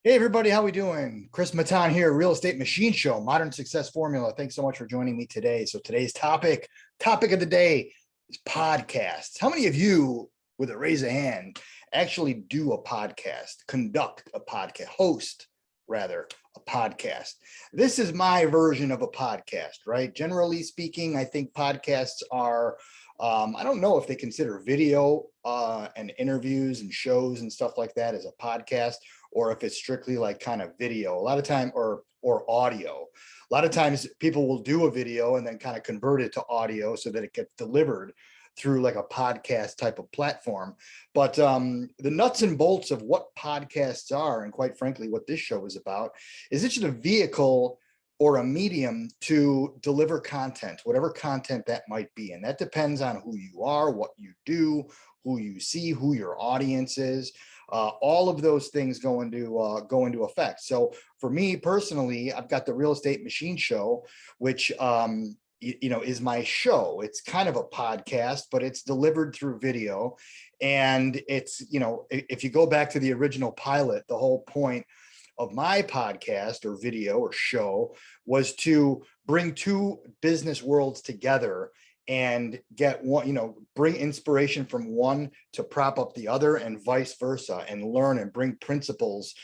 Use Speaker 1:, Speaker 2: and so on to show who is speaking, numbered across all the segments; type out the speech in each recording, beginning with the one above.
Speaker 1: Hey everybody, how we doing? Chris Matan here, Real Estate Machine Show, Modern Success Formula. Thanks so much for joining me today. So today's topic of the day is podcasts. How many of you, with a raise of hand, actually do a podcast, conduct a podcast, host rather a podcast? This is my version of a podcast, right? Generally speaking, I think podcasts are I don't know if they consider video and interviews and shows and stuff like that as a podcast, or if it's strictly like kind of video. A lot of time or audio. A lot of times people will do a video and then kind of convert it to audio so that it gets delivered through like a podcast type of platform. But the nuts and bolts of what podcasts are, and quite frankly, what this show is about, is it's just a vehicle or a medium to deliver content, whatever content that might be. And that depends on who you are, what you do, who you see, who your audience is. All of those things go into effect. So for me personally, I've got the Real Estate Machine Show, which is my show. It's kind of a podcast, but it's delivered through video. And it's, if you go back to the original pilot, the whole point of my podcast or video or show was to bring two business worlds together and get one, bring inspiration from one to prop up the other and vice versa, and learn and bring principles,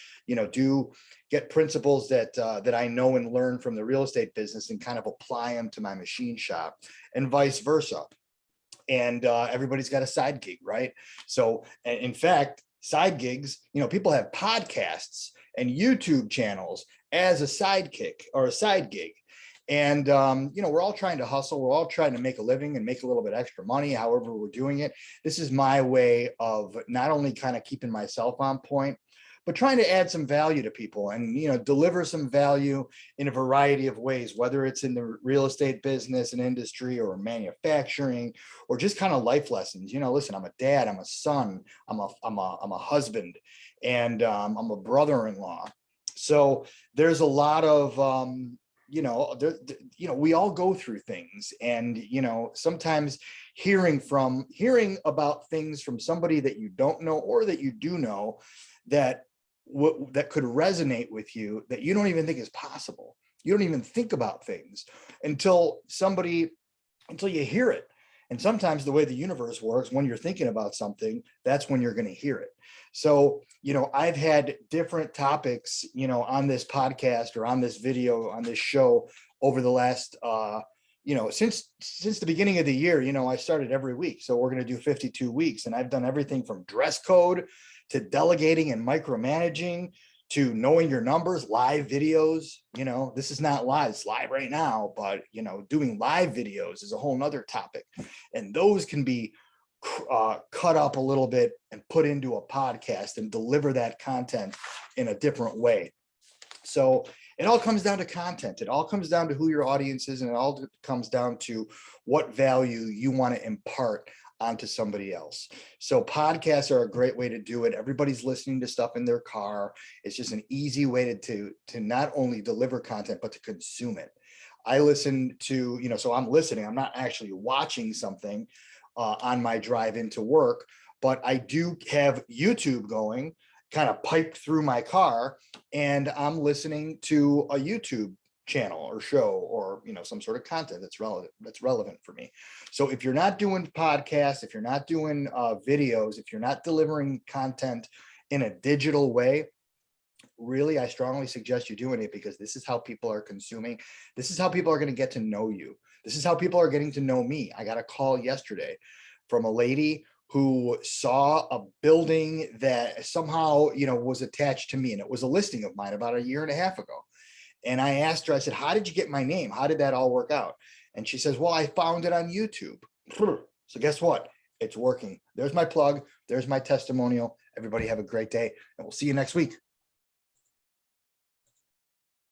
Speaker 1: get principles that I know and learn from the real estate business and kind of apply them to my machine shop and vice versa. And everybody's got a side gig, right? So in fact, side gigs, people have podcasts and YouTube channels as a sidekick or a side gig. And, we're all trying to hustle. We're all trying to make a living and make a little bit extra money, however we're doing it. This is my way of not only kind of keeping myself on point, but trying to add some value to people and, deliver some value in a variety of ways, whether it's in the real estate business and industry or manufacturing or just kind of life lessons. Listen, I'm a dad, I'm a son, I'm a husband, and I'm a brother-in-law. So there's a lot of, we all go through things, and, sometimes hearing about things from somebody that you don't know or that you do know that could resonate with you, that you don't even think is possible. You don't even think about things until you hear it. And sometimes the way the universe works, when you're thinking about something, that's when you're going to hear it. So, I've had different topics, on this podcast or on this video, on this show over the last, since the beginning of the year. I started every week. So we're going to do 52 weeks. And I've done everything from dress code to delegating and micromanaging to knowing your numbers, live videos. This is not live, it's live right now, but doing live videos is a whole nother topic. And those can be cut up a little bit and put into a podcast and deliver that content in a different way. So it all comes down to content. It all comes down to who your audience is, and it all comes down to what value you want to impart onto somebody else. So podcasts are a great way to do it. Everybody's listening to stuff in their car. It's just an easy way to not only deliver content, but to consume it. I listen to, so I'm listening. I'm not actually watching something on my drive into work, but I do have YouTube going, kind of piped through my car, and I'm listening to a YouTube channel or show or some sort of content that's relevant for me. So if you're not doing podcasts, if you're not doing videos, if you're not delivering content in a digital way, really, I strongly suggest you doing it, because this is how people are consuming. This is how people are going to get to know you. This is how people are getting to know me. I got a call yesterday from a lady who saw a building that somehow, was attached to me, and it was a listing of mine about a year and a half ago. And I asked her, I said, how did you get my name? How did that all work out? And she says, well, I found it on YouTube. So guess what? It's working. There's my plug. There's my testimonial. Everybody have a great day, and we'll see you next week.